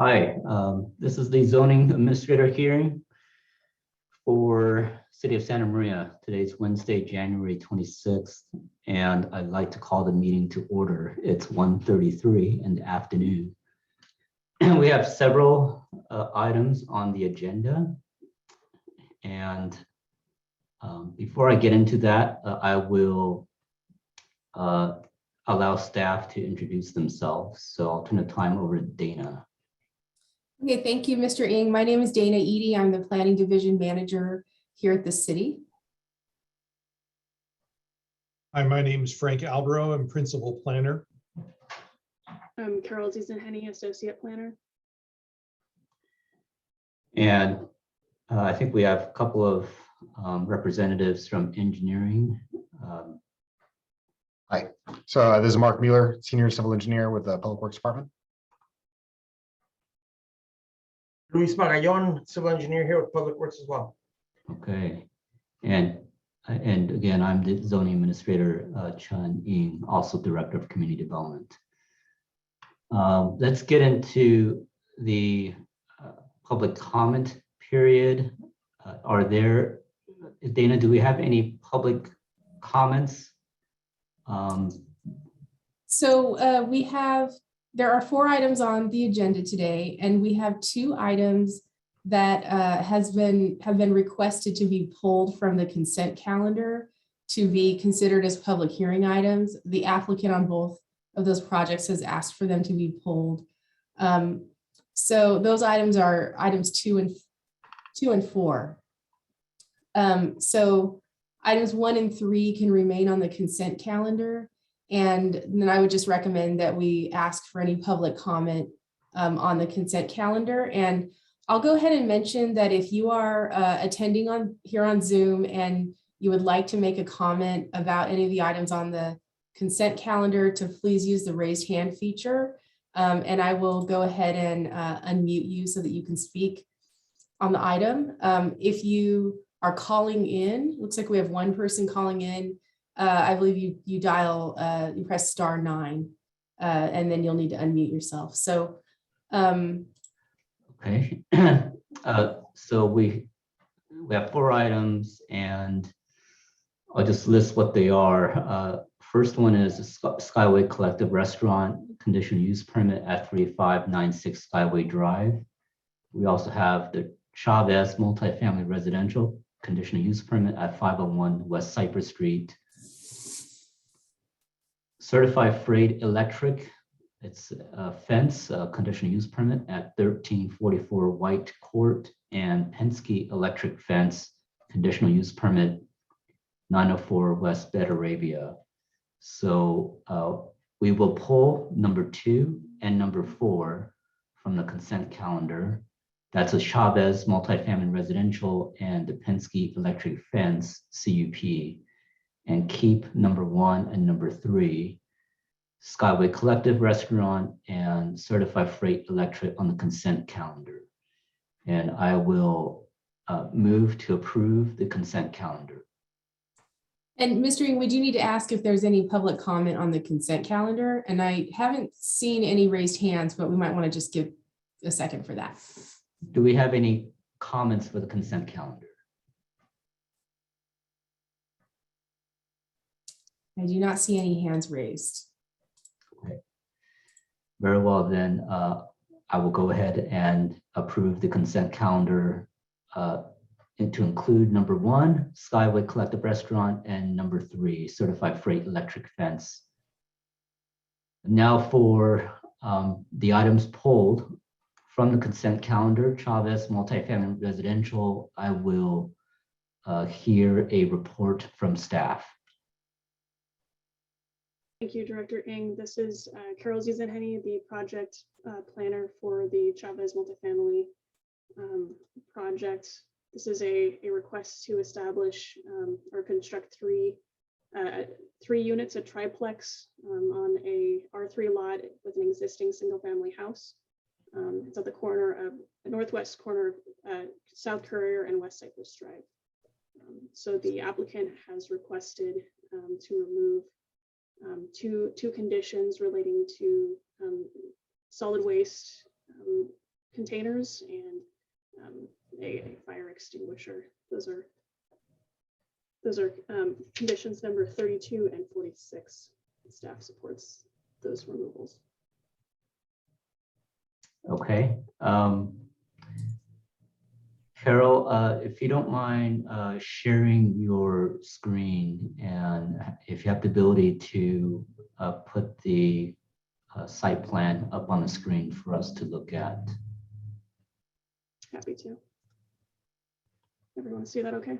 Hi, this is the zoning administrator hearing for City of Santa Maria. Today's Wednesday, January 26th, and I'd like to call the meeting to order. It's 1:33 in the afternoon. We have several items on the agenda, and before I get into that, I will allow staff to introduce themselves. So I'll turn the time over to Dana. Okay, thank you, Mr. Ng. My name is Dana Eady. I'm the Planning Division Manager here at the city. Hi, my name is Frank Albro. I'm Principal Planner. I'm Carol Ziesenhenny, Associate Planner. And I think we have a couple of representatives from engineering. Hi, so this is Mark Mueller, Senior Civil Engineer with the Public Works Department. Luis Magallon, Civil Engineer here with Public Works as well. Okay, and again, I'm the zoning administrator, Chun Ying, also Director of Community Development. Let's get into the public comment period. Dana, do we have any public comments? There are 4 items on the agenda today, and we have 2 items that have been requested to be pulled from the consent calendar to be considered as public hearing items. The applicant on both of those projects has asked for them to be pulled. So those items are items 2 and 4. So items 1 and 3 can remain on the consent calendar. And then I would just recommend that we ask for any public comment on the consent calendar. And I'll go ahead and mention that if you are attending here on Zoom and you would like to make a comment about any of the items on the consent calendar, to please use the raised hand feature. And I will go ahead and unmute you so that you can speak on the item. If you are calling in, looks like we have 1 person calling in. I believe you press *9, and then you'll need to unmute yourself. So, Okay, so we have 4 items, and I'll just list what they are. First one is the Skyway Collective Restaurant conditional use permit at 3596 Skyway Drive. We also have the Chavez multifamily residential conditional use permit at 501 West Cypress Street. Certified Freight Electric, it's a fence conditional use permit at 1344 White Court, and Penske Electric Fence conditional use permit 904 West Bed Arabia. So we will pull number 2 and number 4 from the consent calendar. That's a Chavez multifamily residential and the Penske Electric Fence CUP, and keep number 1 and number 3, Skyway Collective Restaurant and Certified Freight Electric on the consent calendar. And I will move to approve the consent calendar. and Mr. Ng, we do need to ask if there's any public comment on the consent calendar. And I haven't seen any raised hands, but we might want to just give a second for that. Do we have any comments for the consent calendar? I do not see any hands raised. Okay. Very well, then I will go ahead and approve the consent calendar and to include number 1, Skyway Collective Restaurant, and number 3, Certified Freight Electric Fence. Now for the items pulled from the consent calendar, Chavez multifamily residential, I will hear a report from staff. Thank you, Director Ng. This is Carol Ziesenhenny, the project planner for the Chavez multifamily project. This is a request to establish or construct 3 units, a triplex on a R3 lot with an existing single-family house. It's at the corner of the northwest corner of South Courier and West Cypress Drive. So the applicant has requested to remove two conditions relating to solid waste containers and a fire extinguisher. Those are conditions number 32 and 46. Staff supports those removals. Okay. Carol, if you don't mind sharing your screen, and if you have the ability to put the site plan up on the screen for us to look at. Happy to. Everyone see that okay?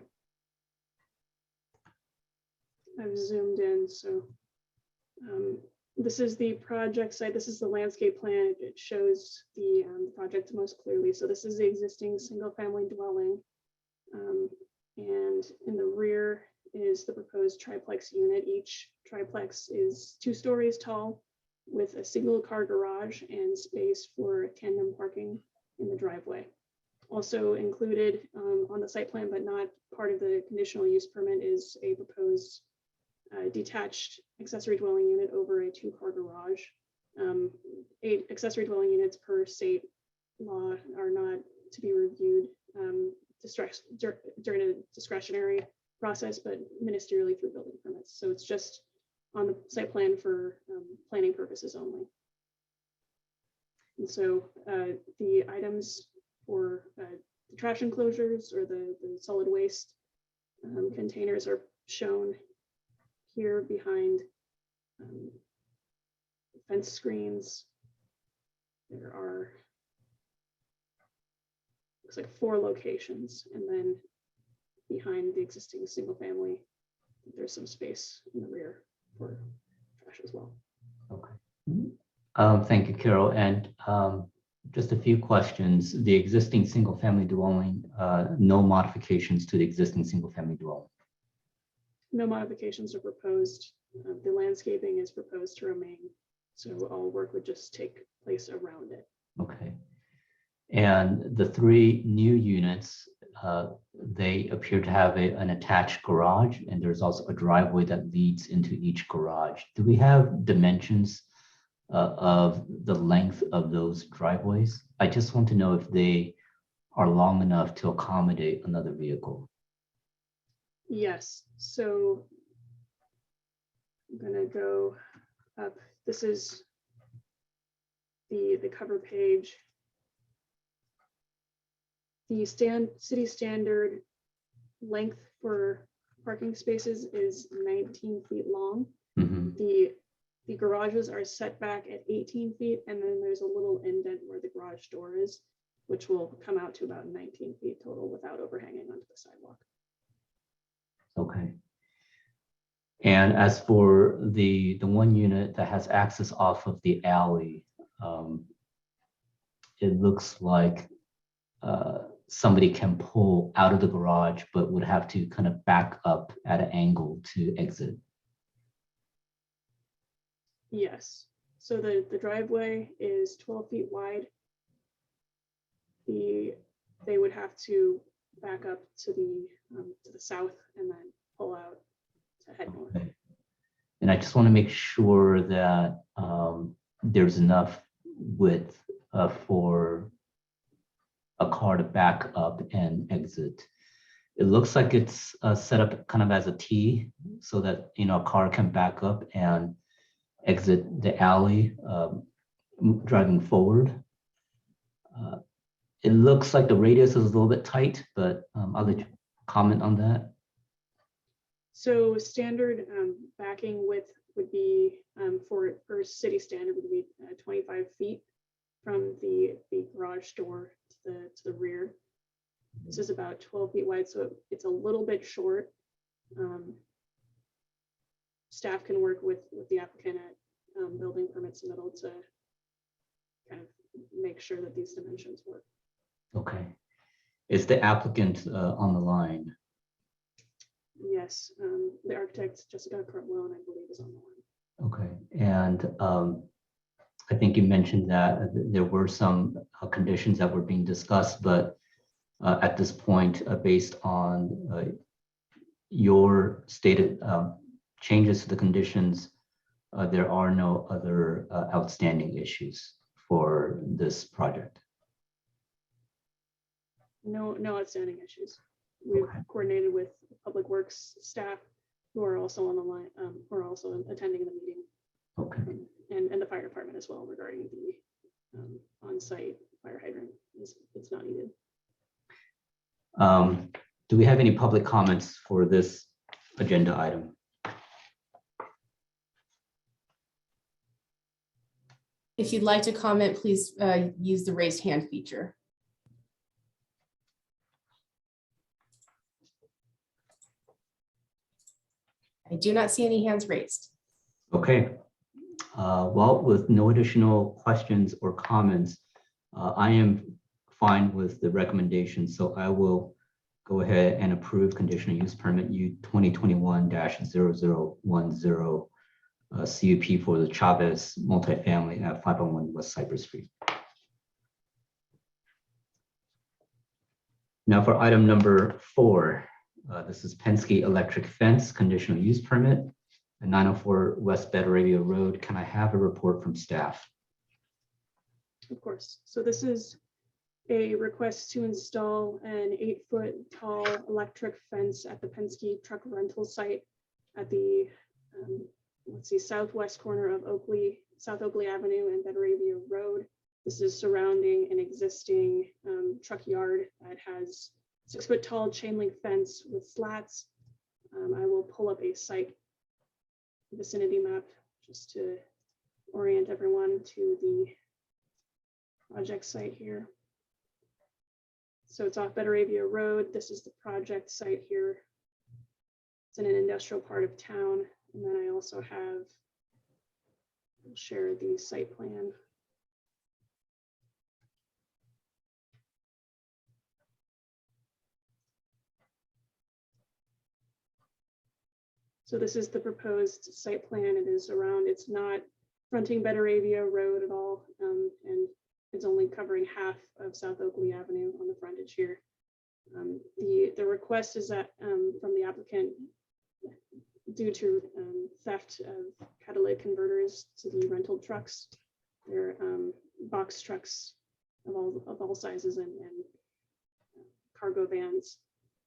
I've zoomed in, so this is the project site. This is the landscape plan. It shows the project most clearly. So this is the existing single-family dwelling. And in the rear is the proposed triplex unit. Each triplex is 2 stories tall with a single car garage and space for tandem parking in the driveway. Also included on the site plan, but not part of the conditional use permit, is a proposed detached accessory dwelling unit over a 2-car garage. 8 accessory dwelling units per state law are not to be reviewed during a discretionary process, but ministerially through building permits. So it's just on the site plan for planning purposes only. And so the items for the trash enclosures or the solid waste containers are shown here behind fence screens. There are, looks like 4 locations, and then behind the existing single family, there's some space in the rear for trash as well. Okay. Thank you, Carol. And just a few questions. The existing single family dwelling, no modifications to the existing single family dwelling. No modifications are proposed. The landscaping is proposed to remain. So all work would just take place around it. Okay. And the 3 new units, they appear to have an attached garage, and there's also a driveway that leads into each garage. Do we have dimensions of the length of those driveways? I just want to know if they are long enough to accommodate another vehicle. Yes, so I'm gonna go up. This is the cover page. The city standard length for parking spaces is 19 feet long. Mhm. The garages are set back at 18 feet, and then there's a little indent where the garage door is, which will come out to about 19 feet total without overhanging onto the sidewalk. Okay. And as for the 1 unit that has access off of the alley, it looks like somebody can pull out of the garage, but would have to kind of back up at an angle to exit. Yes, so the driveway is 12 feet wide. They would have to back up to the south and then pull out to head north. Okay. And I just want to make sure that there's enough width for a car to back up and exit. It looks like it's set up kind of as a T so that, you know, a car can back up and exit the alley driving forward. It looks like the radius is a little bit tight, but I'll let you comment on that. So standard backing width would be for city standard would be 25 feet from the garage door to the rear. This is about 12 feet wide, so it's a little bit short. Staff can work with the applicant at building permit submittal to kind of make sure that these dimensions work. Okay. Is the applicant on the line? Yes, the architect, Jessica Cartwell, I believe, is on the line. Okay. And I think you mentioned that there were some conditions that were being discussed, but at this point, based on your stated changes to the conditions, there are no other outstanding issues for this project. no outstanding issues. We've coordinated with Public Works staff who are also on the line, who are also attending the meeting, Okay. and the fire department as well regarding the on-site fire hydrant. It's not needed. Do we have any public comments for this agenda item? If you'd like to comment, please use the raised hand feature. I do not see any hands raised. Okay. Well, with no additional questions or comments, I am fine with the recommendation. So I will go ahead and approve conditional use permit U 2021-0010 CUP for the Chavez multifamily at 501 West Cypress Street. Now for item number 4, this is Penske Electric Fence conditional use permit at 904 West Belravia Road. Can I have a report from staff? Of course. So this is a request to install an 8-foot tall electric fence at the Penske truck rental site at the southwest corner of South Oakley Avenue and Belravia Road. This is surrounding an existing truck yard that has 6-foot tall chain link fence with slats. I will pull up a site vicinity map just to orient everyone to the project site here. So it's off Belravia Road. This is the project site here. It's in an industrial part of town. And then I also have, I'll share the site plan. So this is the proposed site plan. It is around, it's not fronting Belravia Road at all. And it's only covering half of South Oakley Avenue on the frontage here. The request is that from the applicant due to theft of catalytic converters to the rental trucks. They're box trucks of all sizes and cargo vans.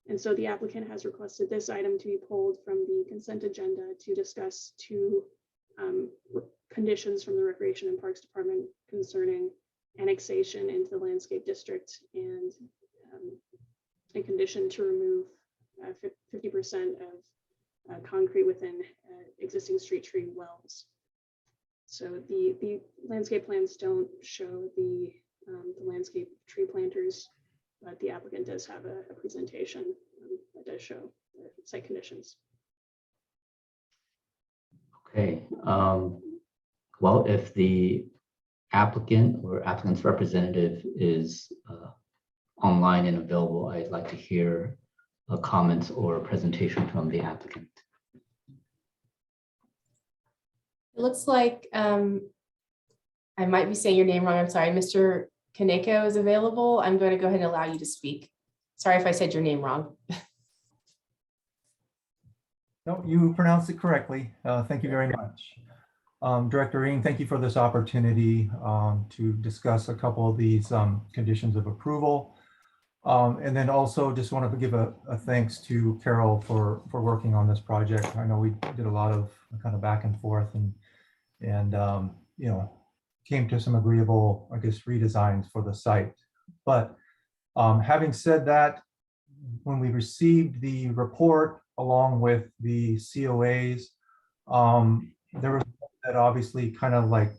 And so the applicant has requested this item to be pulled from the consent agenda to discuss 2 conditions from the Recreation and Parks Department concerning annexation into the landscape district and a condition to remove 50% of concrete within existing street tree wells. So the landscape plans don't show the landscape tree planters, but the applicant does have a presentation that does show the site conditions. Okay. Well, if the applicant or applicant's representative is online and available, I'd like to hear a comment or a presentation from the applicant. It looks like I might be saying your name wrong. I'm sorry. Mr. Kaneko is available. I'm going to go ahead and allow you to speak. Sorry if I said your name wrong. No, you pronounced it correctly. Thank you very much. Director Ng, thank you for this opportunity to discuss a couple of these conditions of approval. And then also just wanted to give a thanks to Carol for working on this project. I know we did a lot of kind of back and forth and you know, came to some agreeable, I guess, redesigns for the site. But having said that, when we received the report along with the COAs, there was that obviously kind of like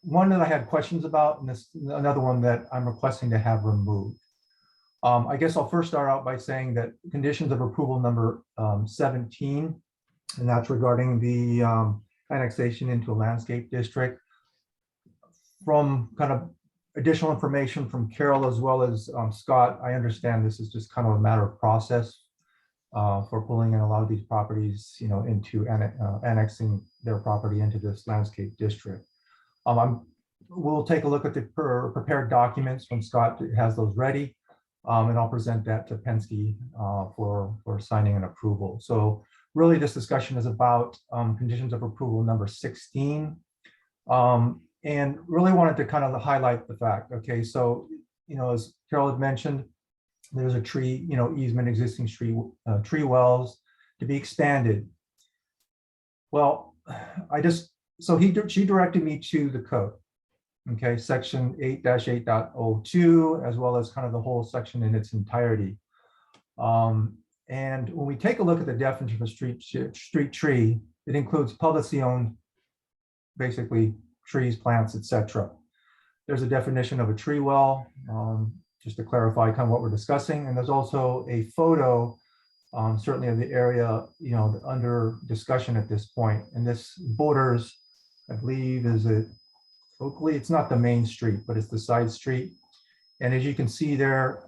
one that I had questions about, and this another one that I'm requesting to have removed. I guess I'll first start out by saying that conditions of approval number 17, and that's regarding the annexation into a landscape district. From kind of additional information from Carol as well as Scott, I understand this is just kind of a matter of process for pulling in a lot of these properties, you know, into annexing their property into this landscape district. We'll take a look at the prepared documents when Scott has those ready, and I'll present that to Penske for signing and approval. So really this discussion is about conditions of approval number 16. And really wanted to kind of highlight the fact, okay, so, you know, as Carol had mentioned, There's a tree, easement, existing tree wells to be expanded. Well, she directed me to the code. Okay, section 8-8.02, as well as kind of the whole section in its entirety. And when we take a look at the definition of a street tree, it includes publicly owned, basically trees, plants, etc. There's a definition of a tree well, just to clarify kind of what we're discussing. And there's also a photo, certainly of the area, under discussion at this point. And this borders, I believe, locally, it's not the main street, but it's the side street. And as you can see there,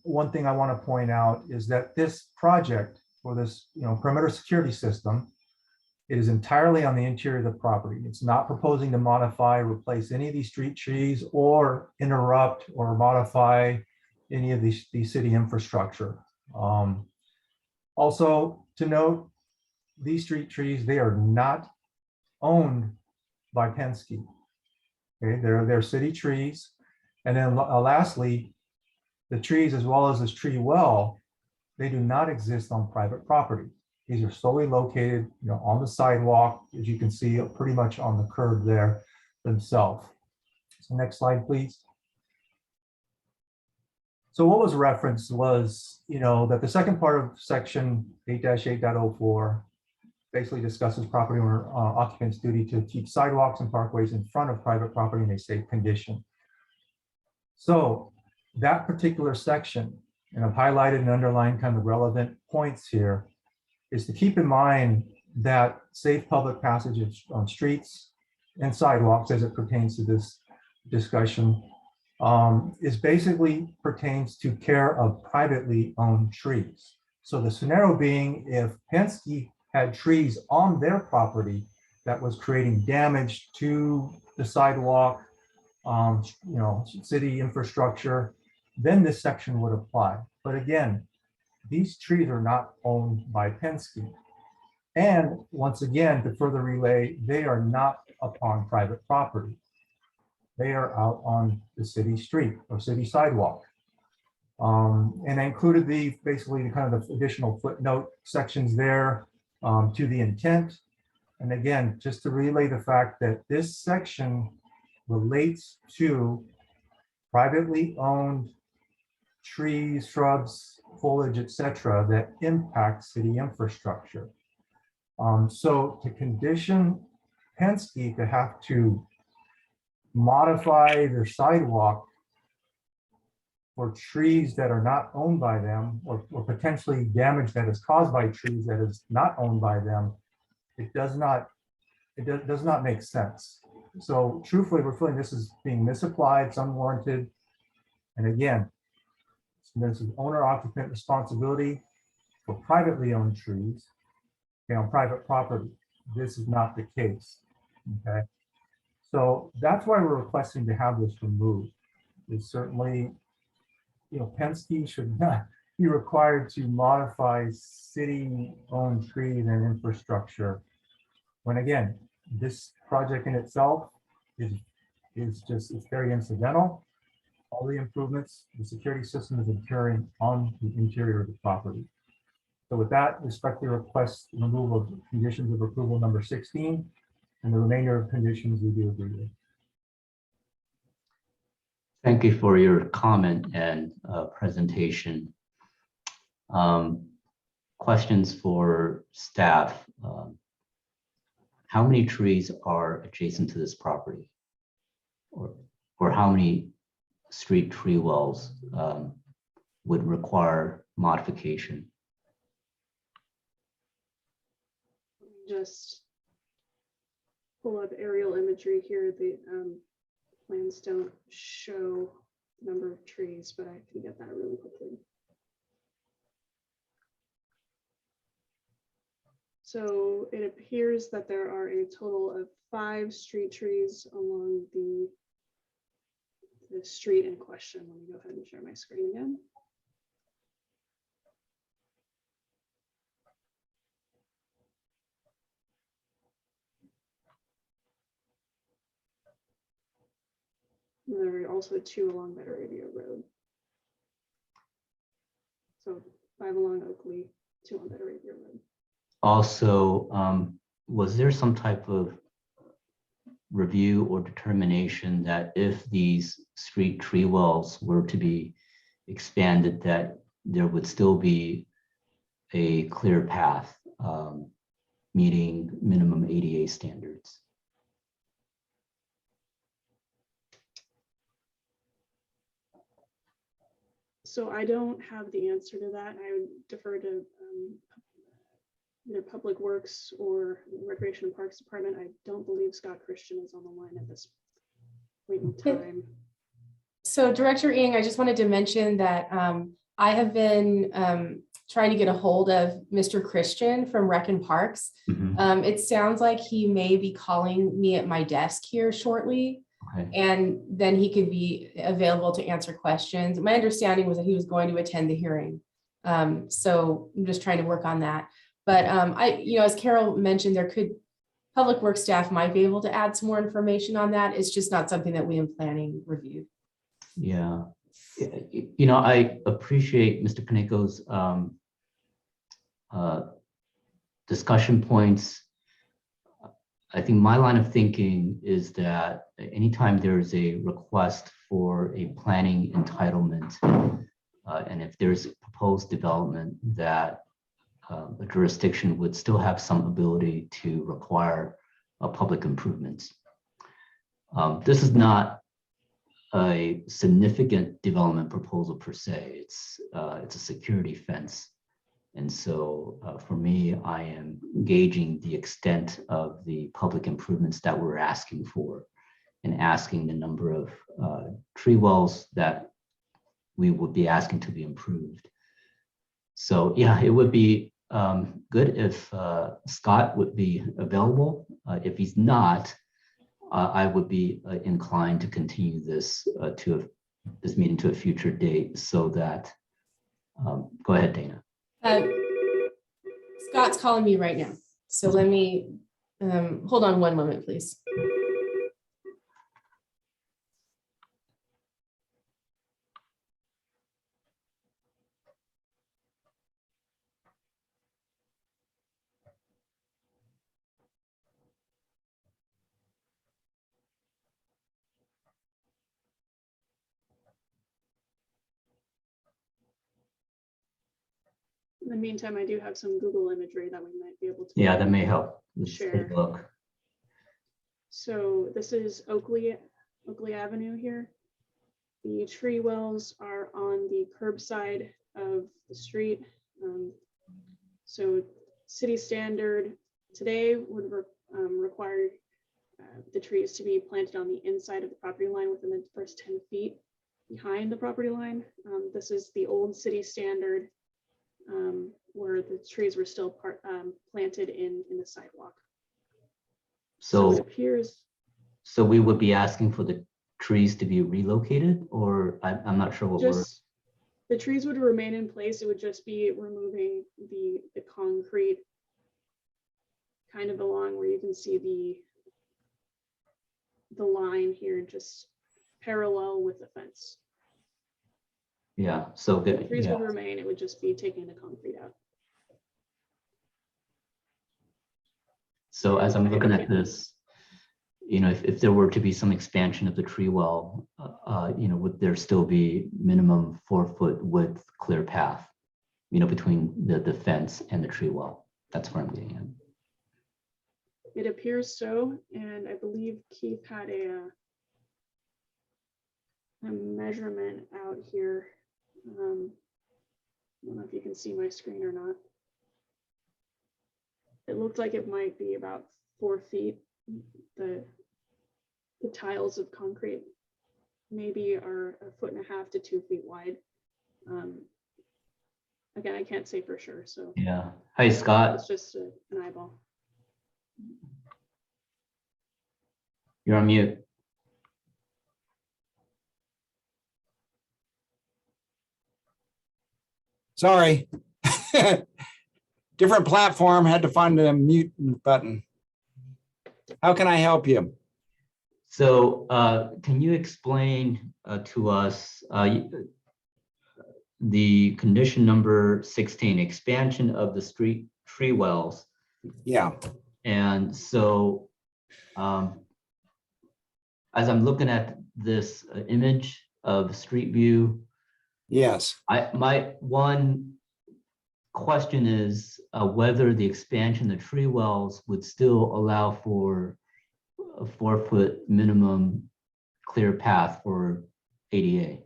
one thing I want to point out is that this project for this, perimeter security system, it is entirely on the interior of the property. It's not proposing to modify, replace any of these street trees or interrupt or modify any of the city infrastructure. Also to note, these street trees, they are not owned by Penske. Okay, they're city trees. And then lastly, the trees, as well as this tree well, they do not exist on private property. These are solely located, on the sidewalk, as you can see, pretty much on the curb there themselves. So next slide, please. So what was referenced was, that the second part of section 8-8.04 basically discusses property owner occupant's duty to keep sidewalks and parkways in front of private property in a safe condition. So that particular section, and I've highlighted and underlined kind of relevant points here, is to keep in mind that safe public passage on streets and sidewalks, as it pertains to this discussion, is basically pertains to care of privately owned trees. So the scenario being, if Penske had trees on their property that was creating damage to the sidewalk, city infrastructure, then this section would apply. But again, these trees are not owned by Penske. And once again, to further relay, they are not upon private property. They are out on the city street or city sidewalk. And I included basically the kind of the additional footnote sections there to the intent. And again, just to relay the fact that this section relates to privately owned trees, shrubs, foliage, etc., that impact city infrastructure. So to condition Penske to have to modify their sidewalk for trees that are not owned by them, or potentially damage that is caused by trees that is not owned by them, it does not make sense. So truthfully, we're feeling this is being misapplied, it's unwarranted. And again, this is owner occupant responsibility for privately owned trees, on private property. This is not the case, okay? So that's why we're requesting to have this removed. It's certainly, Penske should not be required to modify city-owned trees and infrastructure. When again, this project in itself is it's very incidental. All the improvements, the security system is occurring on the interior of the property. So with that, respectfully request removal of conditions of approval number 16, and the remainder of conditions we do agree with. Thank you for your comment and presentation. Questions for staff. How many trees are adjacent to this property? Or how many street tree wells would require modification? Just pull up aerial imagery here. The plans don't show the number of trees, but I can get that really quickly. So it appears that there are a total of 5 street trees along the street in question. Let me go ahead and share my screen again. And there are also 2 along Betteravia Road. So 5 along Oakley, 2 on Better Revere Road. Also, was there some type of review or determination that if these street tree wells were to be expanded, that there would still be a clear path meeting minimum ADA standards? So I don't have the answer to that. I would defer to either Public Works or Recreation and Parks Department. I don't believe Scott Christian is on the line at this point in Okay. time. So Director Ng, I just wanted to mention that I have been trying to get a hold of Mr. Christian from Rec and Parks. Mhm. It sounds like he may be calling me at my desk here shortly, Okay. and then he could be available to answer questions. My understanding was that he was going to attend the hearing. So I'm just trying to work on that. But as Carol mentioned, Public Works staff might be able to add some more information on that. It's just not something that we in planning reviewed. Yeah. I appreciate Mr. Kaneko's discussion points. I think my line of thinking is that anytime there's a request for a planning entitlement, and if there's proposed development, that a jurisdiction would still have some ability to require public improvements. This is not a significant development proposal per se. It's a security fence. And so for me, I am gauging the extent of the public improvements that we're asking for and asking the number of tree wells that we would be asking to be improved. So yeah, it would be good if Scott would be available. If he's not, I would be inclined to continue this meeting to a future date so that, go ahead, Dana. Scott's calling me right now. So let me, hold on one moment, please. In the meantime, I do have some Google imagery that we might be able to. Yeah, that may help. Let's take Sure. a look. So this is Oakley Avenue here. The tree wells are on the curb side of the street. So city standard today would require the trees to be planted on the inside of the property line within the first 10 feet behind the property line. This is the old city standard where the trees were still planted in the sidewalk. So it So, appears, so we would be asking for the trees to be relocated, or I'm not sure what we're. just the trees would remain in place. It would just be removing the concrete kind of along where you can see the line here, just parallel with the fence. Yeah, so The the, trees yeah, would remain. It would just be taking the concrete out. so as I'm looking at this, if there were to be some expansion of the tree well, would there still be minimum 4-foot width clear path, between the fence and the tree well? That's where I'm getting at. It appears so, and I believe Keith had a measurement out here. I don't know if you can see my screen or not. It looked like it might be about 4 feet. The tiles of concrete maybe are 1.5 feet to 2 feet wide. Again, I can't say for sure, so Yeah. Hi, Scott. it's just an eyeball. You're on mute. Sorry. Different platform, had to find the mute button. How can I help you? So can you explain to us, the condition number 16, expansion of the street tree wells. Yeah, And so as I'm looking at this image of street view, yes. my one question is whether the expansion of tree wells would still allow for a 4-foot minimum clear path for ADA.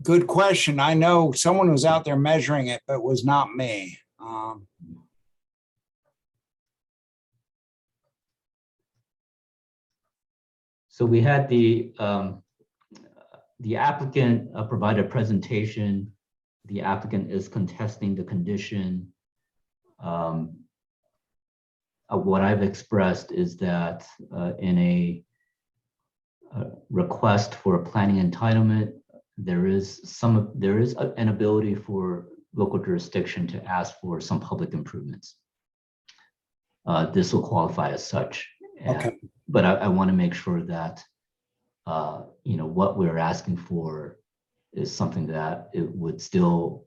Good question. I know someone was out there measuring it, but it was not me. So we had the applicant provide a presentation. The applicant is contesting the condition. What I've expressed is that in a request for a planning entitlement, there is an ability for local jurisdiction to ask for some public improvements. This will qualify as such. Okay. But I want to make sure that what we're asking for is something that it would still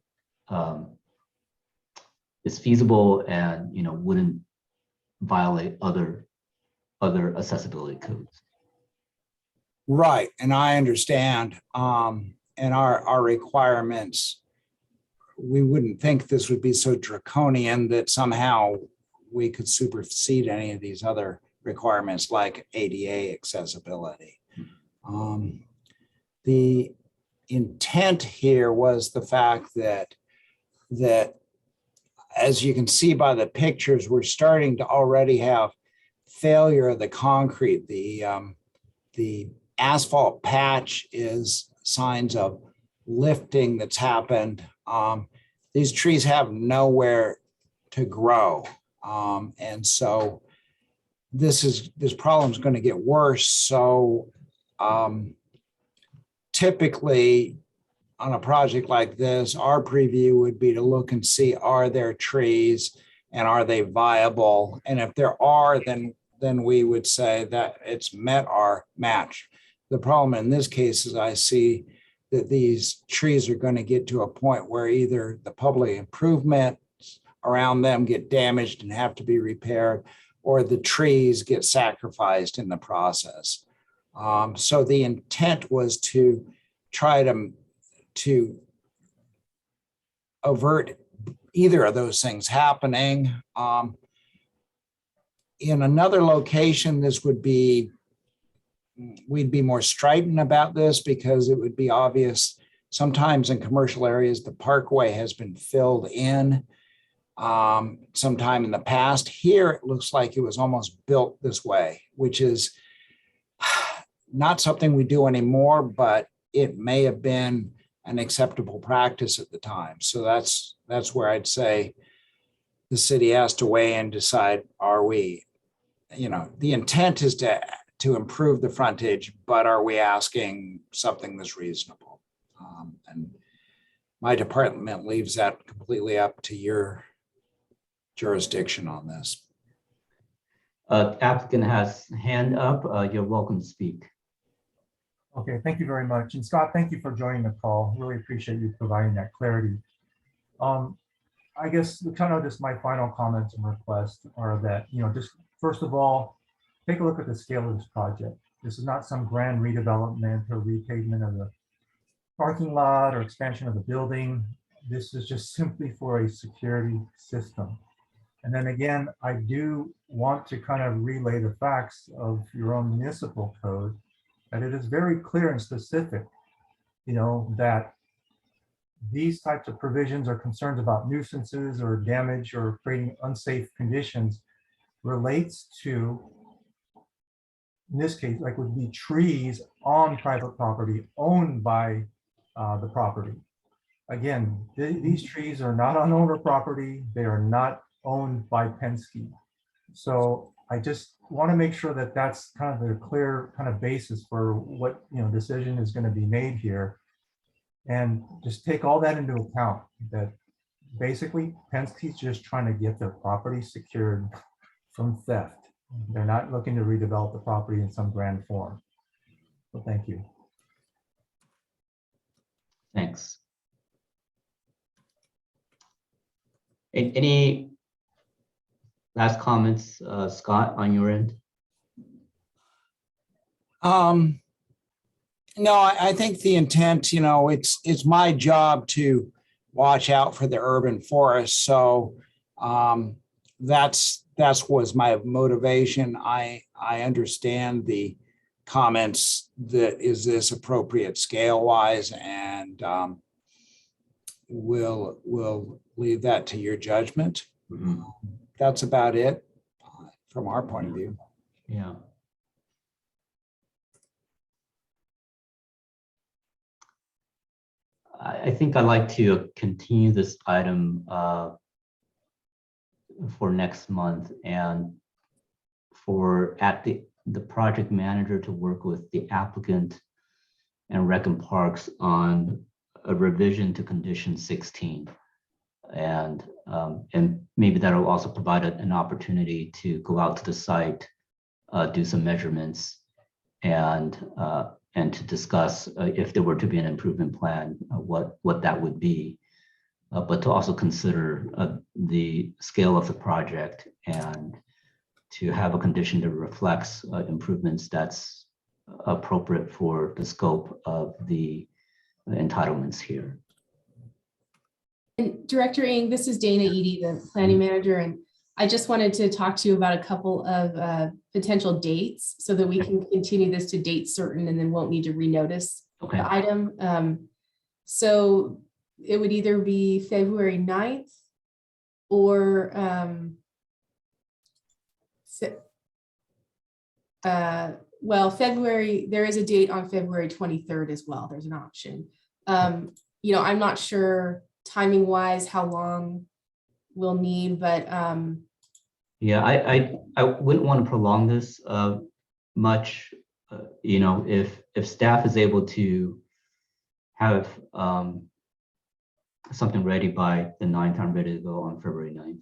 is feasible and wouldn't violate other accessibility codes. Right, and I understand. And our requirements, we wouldn't think this would be so draconian that somehow we could supersede any of these other requirements like ADA accessibility. The intent here was the fact that as you can see by the pictures, we're starting to already have failure of the concrete. The asphalt patch is signs of lifting that's happened. These trees have nowhere to grow. And so this problem is going to get worse. So typically on a project like this, our preview would be to look and see, are there trees and are they viable? And if there are, then we would say that it's met our match. The problem in this case is I see that these trees are going to get to a point where either the public improvements around them get damaged and have to be repaired, or the trees get sacrificed in the process. So the intent was to try to avert either of those things happening. In another location, we'd be more strident about this because it would be obvious. Sometimes in commercial areas, the parkway has been filled in sometime in the past. Here, it looks like it was almost built this way, which is not something we do anymore, but it may have been an acceptable practice at the time. So that's where I'd say the city has to weigh in and decide, are we, the intent is to improve the frontage, but are we asking something that's reasonable? And my department leaves that completely up to your jurisdiction on this. Applicant has hand up. You're welcome to speak. Okay, thank you very much. And Scott, thank you for joining the call. Really appreciate you providing that clarity. I guess kind of just my final comments and requests are that, just first of all, take a look at the scale of this project. This is not some grand redevelopment or repavement of the parking lot or expansion of the building. This is just simply for a security system. And then again, I do want to kind of relay the facts of your own municipal code, that it is very clear and specific, that these types of provisions or concerns about nuisances or damage or creating unsafe conditions relates to, in this case, like would be trees on private property owned by the property. Again, these trees are not on owner property. They are not owned by Penske. So I just want to make sure that that's kind of a clear kind of basis for what decision is going to be made here. And just take all that into account, that basically Penske's just trying to get their property secured from theft. They're not looking to redevelop the property in some grand form. So thank you. Thanks. Any last comments, Scott, on your end? No, I think the intent, it's my job to watch out for the urban forest. So that's was my motivation. I understand the comments that is this appropriate scale wise, and we'll leave that to your judgment. Mhm. That's about it from our point of view. Yeah. I think I'd like to continue this item for next month, and for the project manager to work with the applicant and Rec and Parks on a revision to condition 16. And maybe that'll also provide an opportunity to go out to the site, do some measurements, and to discuss if there were to be an improvement plan, what that would be, but to also consider the scale of the project and to have a condition that reflects improvements that's appropriate for the scope of the entitlements here. And Director Ng, this is Dana Eady, the planning manager, and I just wanted to talk to you about a couple of potential dates so that we can continue this to date certain and then won't need to renotice Okay. the item. So it would either be February 9th or February, there is a date on February 23rd as well. There's an option. I'm not sure timing wise how long we'll need, but Yeah, I wouldn't want to prolong this much. If staff is able to have something ready by the 9th, I'm ready to go on February 9th.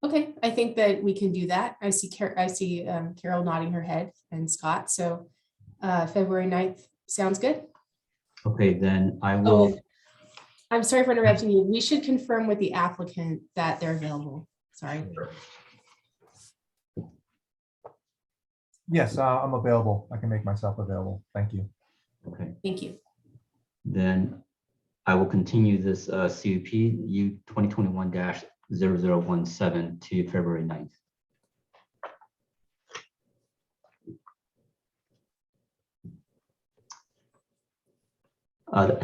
okay, I think that we can do that. I see Carol nodding her head and Scott. So February 9th sounds good. Okay, then I will. I'm sorry for interrupting you. We should confirm with the applicant that they're available. Sorry. Yes, I'm available. I can make myself available. Thank you. Okay, Thank you. then I will continue this CUP U 2021-0017 to February 9th.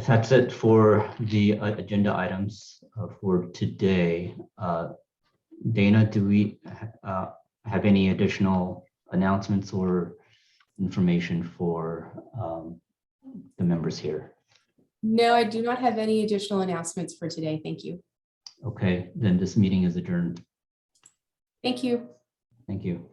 That's it for the agenda items for today. Dana, do we have any additional announcements or information for the members here? No, I do not have any additional announcements for today. Thank you. Okay, then this meeting is adjourned. Thank you. Thank you.